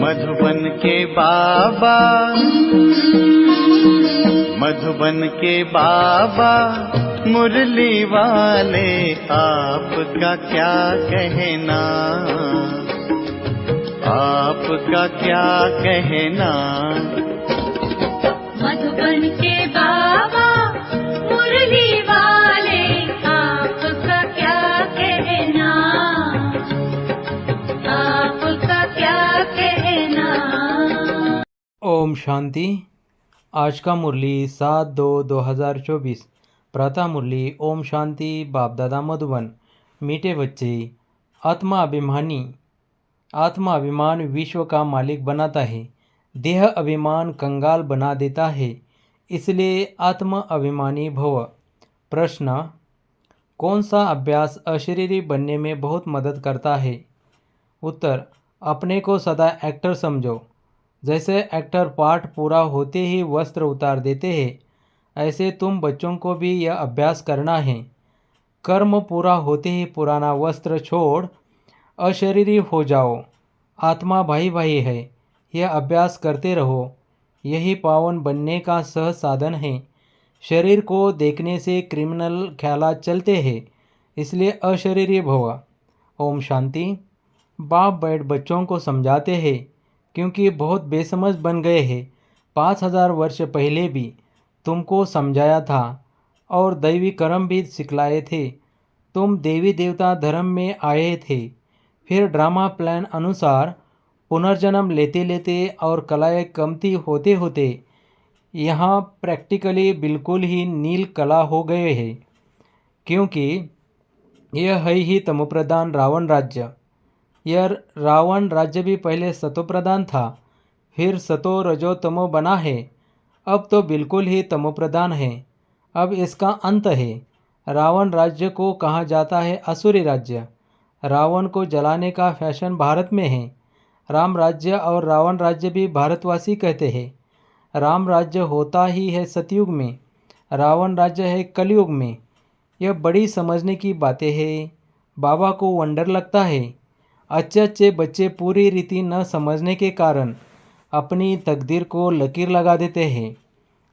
मधुबन के बाबा, मधुबन के बाबा मुरली वाले, आपका क्या कहना, आपका क्या कहना। मधुबन के बाबा मुरली वाले, आपका क्या कहना, आपका क्या कहना। ओम शांति। आज का मुरली 7/2/2024 प्रातः मुरली। ओम शांति। बाप दादा मधुबन। मीठे बच्चे, आत्मा अभिमान विश्व का मालिक बनाता है, देह अभिमान कंगाल बना देता है, इसलिए आत्म अभिमानी भव। प्रश्न: कौन सा अभ्यास अशरीरी बनने में बहुत मदद करता है? उत्तर: अपने को सदा एक्टर समझो। जैसे एक्टर पाठ पूरा होते ही वस्त्र उतार देते हैं, ऐसे तुम बच्चों को भी यह अभ्यास करना है। कर्म पूरा होते ही पुराना वस्त्र छोड़ अशरीरी हो जाओ। आत्मा भाई भाई है, यह अभ्यास करते रहो। यही पावन बनने का सह साधन है। शरीर को देखने से क्रिमिनल ख्यालात चलते हैं, इसलिए अशरीरी भव। ओम शांति। बाप बैठ बच्चों को समझाते हैं, क्योंकि बहुत बेसमझ बन गए हैं। 5000 वर्ष पहले भी तुमको समझाया था और दैवी कर्म भी सिखलाए थे। तुम देवी देवता धर्म में आए थे, फिर ड्रामा प्लान अनुसार पुनर्जन्म लेते लेते और कलाएँ कमती होते होते यहाँ प्रैक्टिकली बिल्कुल ही नील कला हो गए हैं, क्योंकि यह है ही तमोप्रधान रावण राज्य। यह रावण राज्य भी पहले सतोप्रधान था, फिर सतो रजो तमो बना है, अब तो बिल्कुल ही तमोप्रधान है। अब इसका अंत है। रावण राज्य को कहा जाता है असुरी राज्य। रावण को जलाने का फैशन भारत में है। राम राज्य और रावण राज्य भी भारतवासी कहते हैं। राम राज्य होता ही है सतयुग में, रावण राज्य है कलयुग में। यह बड़ी समझने की बातें हैं। बाबा को वंडर लगता है। अच्छे अच्छे बच्चे पूरी रीति न समझने के कारण अपनी तकदीर को लकीर लगा देते हैं।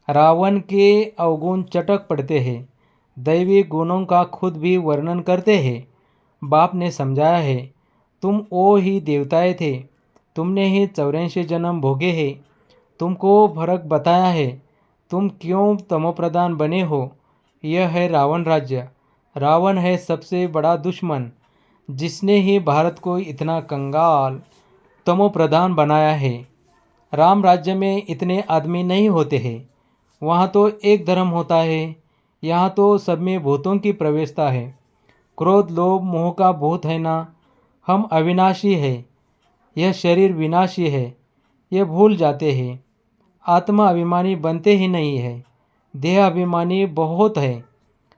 रावण के अवगुण चटक पड़ते हैं। दैवी गुणों का खुद भी वर्णन करते हैं। बाप ने समझाया है, तुम वो ही देवताएं थे, तुमने ही 84 जन्म भोगे हैं। तुमको फर्क बताया है, तुम क्यों तमोप्रधान बने हो। यह है रावण राज्य। रावण है सबसे बड़ा दुश्मन, जिसने ही भारत को इतना कंगाल तमोप्रधान बनाया है। राम राज्य में इतने आदमी नहीं होते हैं। वहाँ तो एक धर्म होता है, यहाँ तो सब में भूतों की प्रवेशता है। क्रोध लोभ मोह का भूत है ना। हम अविनाशी है, यह शरीर विनाशी है, यह भूल जाते हैं। आत्मा अभिमानी बनते ही नहीं है। देह अभिमानी बहुत है।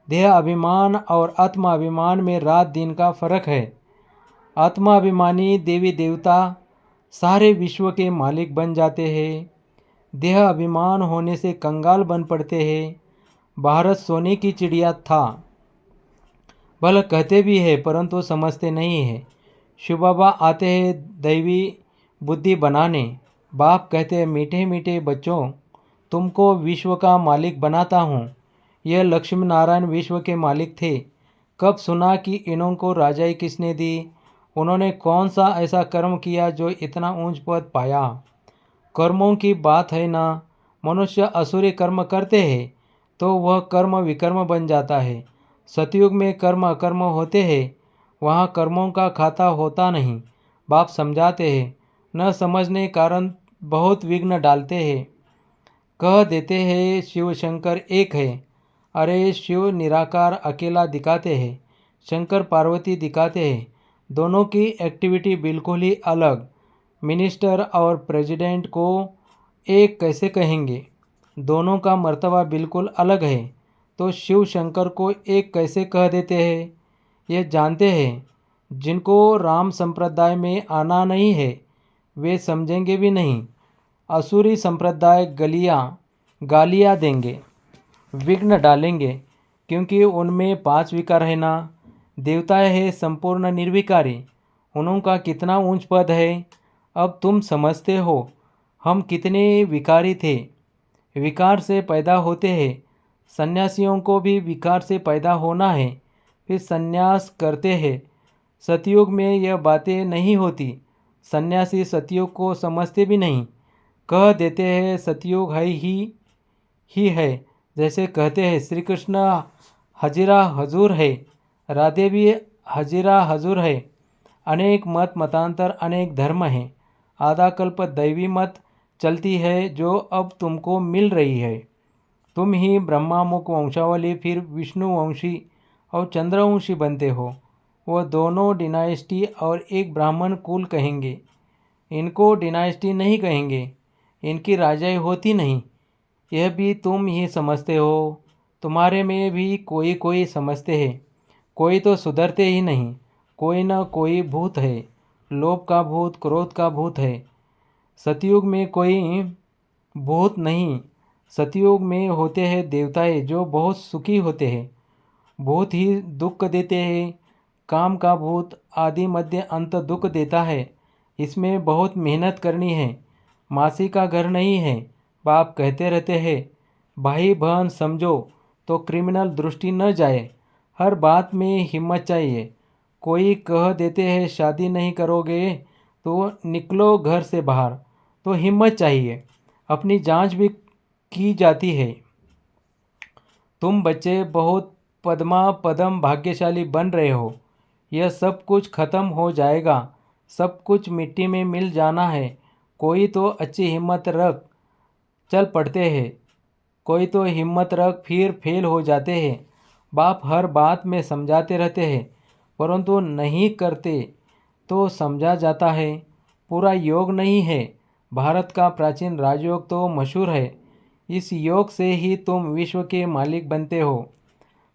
देह अभिमान और आत्मा अभिमान में रात दिन का फर्क है। आत्मा अभिमानी देवी देवता सारे विश्व के मालिक बन जाते हैं। देह अभिमान होने से कंगाल बन पड़ते हैं। भारत सोने की चिड़िया था, भले कहते भी है परंतु समझते नहीं है। शिव बाबा आते हैं दैवी बुद्धि बनाने। बाप कहते हैं, मीठे मीठे बच्चों, तुमको विश्व का मालिक बनाता हूँ। यह लक्ष्मी नारायण विश्व के मालिक थे। कब सुना कि इन्हों को राजाई किसने दी? उन्होंने कौन सा ऐसा कर्म किया जो इतना ऊंच पद पाया? कर्मों की बात है ना। मनुष्य असुरी कर्म करते हैं तो वह कर्म विकर्म बन जाता है। सतयुग में कर्म अकर्म होते हैं, वहाँ कर्मों का खाता होता नहीं। बाप समझाते हैं, न समझने कारण बहुत विघ्न डालते हैं। कह देते हैं शिव शंकर एक है। अरे शिव निराकार अकेला दिखाते हैं, शंकर पार्वती दिखाते हैं। दोनों की एक्टिविटी बिल्कुल ही अलग। मिनिस्टर और प्रेसिडेंट को एक कैसे कहेंगे? दोनों का मर्तबा बिल्कुल अलग है, तो शिव शंकर को एक कैसे कह देते हैं? ये जानते हैं। जिनको राम संप्रदाय में आना नहीं है, वे समझेंगे भी नहीं। असुरी संप्रदाय गालियाँ देंगे, विघ्न डालेंगे, क्योंकि उनमें 5 विकार है ना। देवता है संपूर्ण निर्विकारी, उनका कितना ऊंच पद है। अब तुम समझते हो हम कितने विकारी थे। विकार से पैदा होते हैं। सन्यासियों को भी विकार से पैदा होना है, फिर सन्यास करते हैं। सतयुग में यह बातें नहीं होती। सन्यासी सतयुग को समझते भी नहीं। कह देते हैं सतयुग है ही है। जैसे कहते हैं श्री कृष्ण हजीरा हजूर है, राधे भी हजीरा हजूर है। अनेक मत मतांतर, अनेक धर्म हैं। आधा कल्प दैवी मत चलती है जो अब तुमको मिल रही है। तुम ही ब्रह्मामुख वंशावली, फिर विष्णुवंशी और चंद्रवंशी बनते हो। वह दोनों डिनाइस्टी और एक ब्राह्मण कुल कहेंगे। इनको डिनाइस्टी नहीं कहेंगे। इनकी राजाई होती नहीं। यह भी तुम ही समझते हो। तुम्हारे में भी कोई कोई समझते हैं। कोई तो सुधरते ही नहीं। कोई न कोई भूत है। लोभ का भूत, क्रोध का भूत है। सतयुग में कोई भूत नहीं। सतयुग में होते हैं देवताएं जो बहुत सुखी होते हैं। भूत ही दुख देते हैं। काम का भूत आदि मध्य अंत दुख देता है। इसमें बहुत मेहनत करनी है। मासी का घर नहीं है। बाप कहते रहते हैं भाई बहन समझो तो क्रिमिनल दृष्टि न जाए। हर बात में हिम्मत चाहिए। कोई कह देते हैं शादी नहीं करोगे तो निकलो घर से बाहर, तो हिम्मत चाहिए। अपनी जांच भी की जाती है। तुम बच्चे बहुत पदम भाग्यशाली बन रहे हो। यह सब कुछ खत्म हो जाएगा। सब कुछ मिट्टी में मिल जाना है। कोई तो अच्छी हिम्मत रख चल पड़ते हैं। कोई तो हिम्मत रख फिर फेल हो जाते हैं। बाप हर बात में समझाते रहते हैं, परंतु नहीं करते तो समझा जाता है। पूरा योग नहीं है। भारत का प्राचीन राजयोग तो मशहूर है। इस योग से ही तुम विश्व के मालिक बनते हो।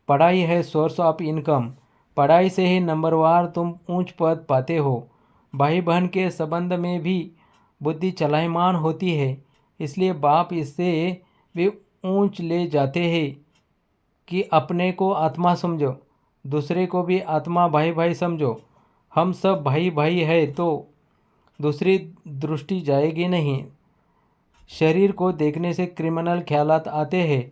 पढ़ाई है सोर्स ऑफ इनकम। पढ़ाई से ही नंबरवार तुम ऊंच पद पाते हो। भाई बहन के संबंध में भी बुद्धि चलायमान होती है। इसलिए बाप इससे भी ऊंच ले जाते हैं कि अपने को आत्मा समझो, दूसरे को भी आत्मा भाई भाई समझो। हम सब भाई भाई है तो दूसरी दृष्टि जाएगी नहीं। शरीर को देखने से क्रिमिनल ख्यालात आते हैं।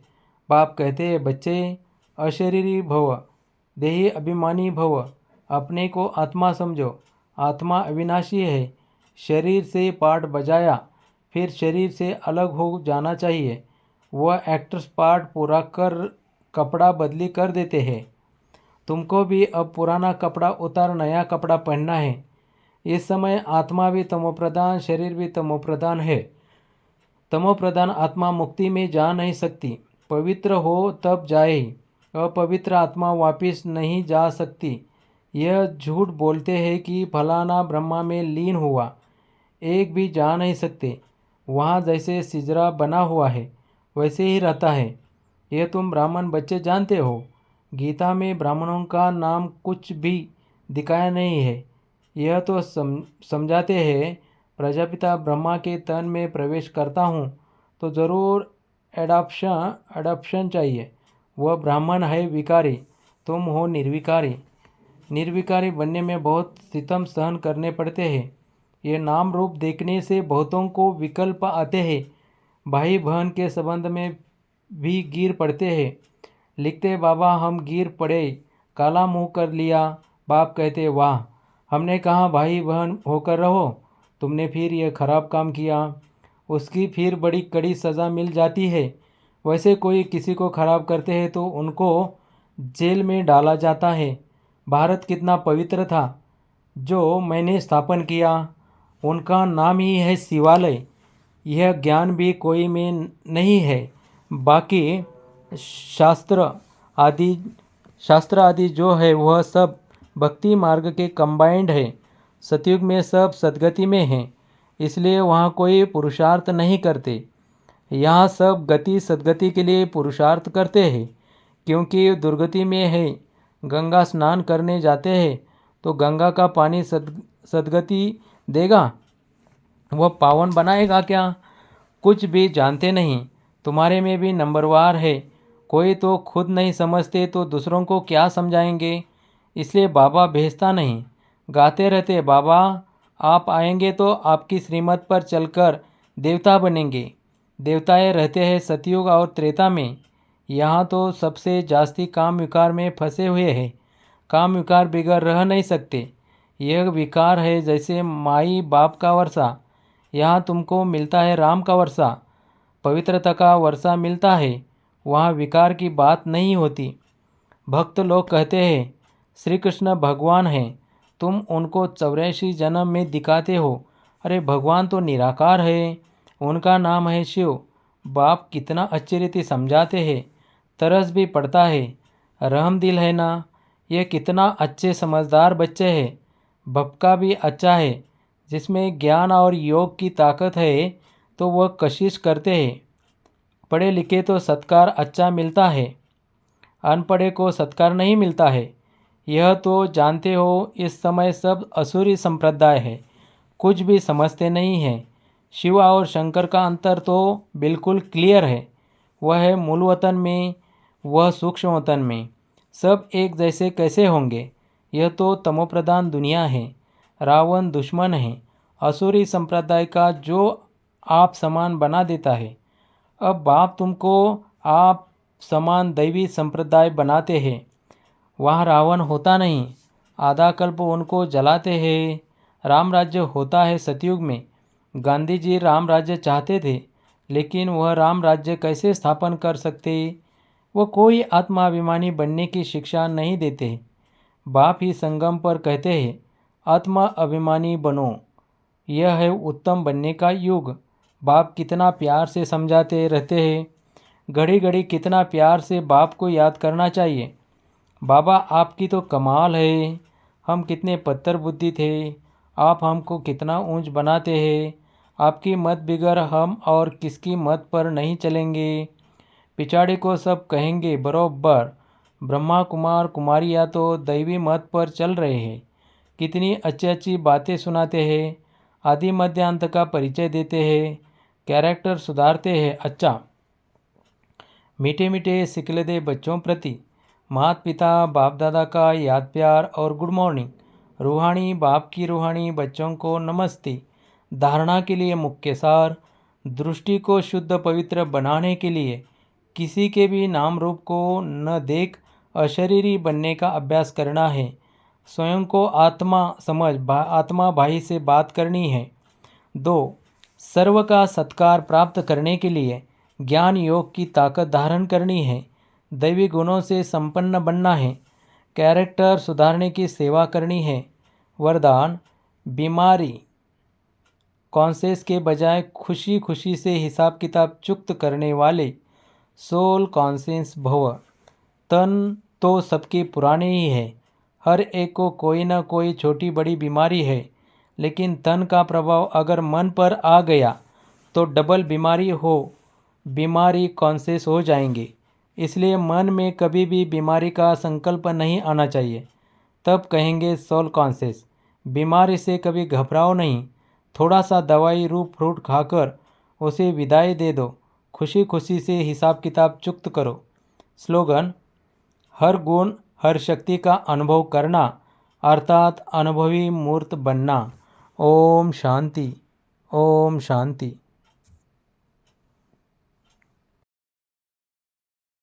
बाप कहते हैं बच्चे अशरीरी भव, देही अभिमानी भव। अपने को आत्मा समझो। आत्मा अविनाशी है। शरीर से पार्ट बजाया फिर शरीर से अलग हो जाना चाहिए। वह एक्टर्स पार्ट पूरा कर कपड़ा बदली कर देते हैं। तुमको भी अब पुराना कपड़ा उतार नया कपड़ा पहनना है। इस समय आत्मा भी तमोप्रधान, शरीर भी तमोप्रधान है। तमोप्रधान आत्मा मुक्ति में जा नहीं सकती। पवित्र हो तब जाए। अपवित्र आत्मा वापिस नहीं जा सकती। यह झूठ बोलते हैं कि फलाना ब्रह्मा में लीन हुआ। एक भी जा नहीं सकते। वहाँ जैसे सिजरा बना हुआ है वैसे ही रहता है। यह तुम ब्राह्मण बच्चे जानते हो। गीता में ब्राह्मणों का नाम कुछ भी दिखाया नहीं है। यह तो समझाते हैं प्रजापिता ब्रह्मा के तन में प्रवेश करता हूँ तो ज़रूर एडॉप्शन चाहिए। वह ब्राह्मण है विकारी, तुम हो निर्विकारी। निर्विकारी बनने में बहुत सितम सहन करने पड़ते हैं। ये नाम रूप देखने से बहुतों को विकल्प आते हैं। भाई बहन के संबंध में भी गिर पड़ते हैं। लिखते बाबा हम गिर पड़े, काला मुंह कर लिया। बाप कहते वाह, हमने कहा भाई बहन होकर रहो, तुमने फिर यह खराब काम किया। उसकी फिर बड़ी कड़ी सज़ा मिल जाती है। वैसे कोई किसी को खराब करते हैं तो उनको जेल में डाला जाता है। भारत कितना पवित्र था जो मैंने स्थापन किया। उनका नाम ही है शिवालय। यह ज्ञान भी कोई में नहीं है। बाकी शास्त्र आदि जो है वह सब भक्ति मार्ग के कंबाइंड है। सतयुग में सब सदगति में है, इसलिए वहाँ कोई पुरुषार्थ नहीं करते। यहाँ सब गति सदगति के लिए पुरुषार्थ करते हैं, क्योंकि दुर्गति में है। गंगा स्नान करने जाते हैं तो गंगा का पानी सदगति देगा, वह पावन बनाएगा क्या? कुछ भी जानते नहीं। तुम्हारे में भी नंबरवार है। कोई तो खुद नहीं समझते तो दूसरों को क्या समझाएंगे। इसलिए बाबा भेजता नहीं। गाते रहते बाबा आप आएंगे तो आपकी श्रीमत पर चलकर देवता बनेंगे। देवताएं रहते हैं सतयुग और त्रेता में। यहाँ तो सबसे जास्ती काम विकार में फंसे हुए हैं। काम विकार बिगड़ रह नहीं सकते। यह विकार है जैसे माई बाप का वर्षा। यहाँ तुमको मिलता है राम का वर्षा, पवित्रता का वर्षा मिलता है। वहाँ विकार की बात नहीं होती। भक्त लोग कहते हैं श्री कृष्ण भगवान हैं, तुम उनको 84 जन्म में दिखाते हो। अरे भगवान तो निराकार है, उनका नाम है शिव। बाप कितना अच्छी रीति समझाते हैं, तरस भी पड़ता है। रहम दिल है ना। ये कितना अच्छे समझदार बच्चे हैं। बपका भी अच्छा है, जिसमें ज्ञान और योग की ताकत है तो वह कशिश करते हैं। पढ़े लिखे तो सत्कार अच्छा मिलता है, अनपढ़े को सत्कार नहीं मिलता है। यह तो जानते हो इस समय सब असुरी संप्रदाय है, कुछ भी समझते नहीं हैं। शिव और शंकर का अंतर तो बिल्कुल क्लियर है। वह है मूल वतन में, वह सूक्ष्म वतन में। सब एक जैसे कैसे होंगे? यह तो तमोप्रधान दुनिया है। रावण दुश्मन है असुरी संप्रदाय का, जो आप समान बना देता है। अब बाप तुमको आप समान दैवी संप्रदाय बनाते हैं। वहाँ रावण होता नहीं, आधा कल्प उनको जलाते हैं। राम राज्य होता है सतयुग में। गांधी जी राम राज्य चाहते थे, लेकिन वह राम राज्य कैसे स्थापन कर सकते? वो कोई आत्माभिमानी बनने की शिक्षा नहीं देते। बाप ही संगम पर कहते हैं आत्मा अभिमानी बनो, यह है उत्तम बनने का युग। बाप कितना प्यार से समझाते रहते हैं। घड़ी घड़ी कितना प्यार से बाप को याद करना चाहिए। बाबा आपकी तो कमाल है, हम कितने पत्थर बुद्धि थे, आप हमको कितना ऊंच बनाते हैं। आपकी मत बिगड़ हम और किसकी मत पर नहीं चलेंगे। पिछाड़ी को सब कहेंगे बरोबर, ब्रह्मा कुमार कुमारियाँ तो दैवी मत पर चल रहे हैं। कितनी अच्छी अच्छी बातें सुनाते हैं, आदि मध्य अंत का परिचय देते हैं, कैरेक्टर सुधारते हैं। अच्छा, मीठे मीठे सिकलदे बच्चों प्रति माता पिता बाप दादा का याद प्यार और गुड मॉर्निंग। रूहानी बाप की रूहानी बच्चों को नमस्ते। धारणा के लिए मुख्य सार, दृष्टि को शुद्ध पवित्र बनाने के लिए किसी के भी नाम रूप को न देख अशरीरी बनने का अभ्यास करना है। स्वयं को आत्मा समझ आत्मा भाई से बात करनी है। 2. सर्व का सत्कार प्राप्त करने के लिए ज्ञान योग की ताकत धारण करनी है। दैवी गुणों से संपन्न बनना है। कैरेक्टर सुधारने की सेवा करनी है। वरदान, बीमारी कॉन्सेस के बजाय खुशी खुशी से हिसाब किताब चुक्त करने वाले सोल कॉन्सेंस भव। तन तो सबके पुराने ही है, हर एक को कोई ना कोई छोटी बड़ी बीमारी है, लेकिन तन का प्रभाव अगर मन पर आ गया तो डबल बीमारी हो, बीमारी कॉन्सेस हो जाएंगे। इसलिए मन में कभी भी बीमारी का संकल्प नहीं आना चाहिए, तब कहेंगे सोल कॉन्सेस। बीमारी से कभी घबराओ नहीं, थोड़ा सा दवाई रूप फ्रूट खाकर उसे विदाई दे दो, खुशी खुशी से हिसाब किताब चुक्त करो। स्लोगन, हर गुण हर शक्ति का अनुभव करना अर्थात अनुभवी मूर्त बनना। ओम शांति, ओम शांति।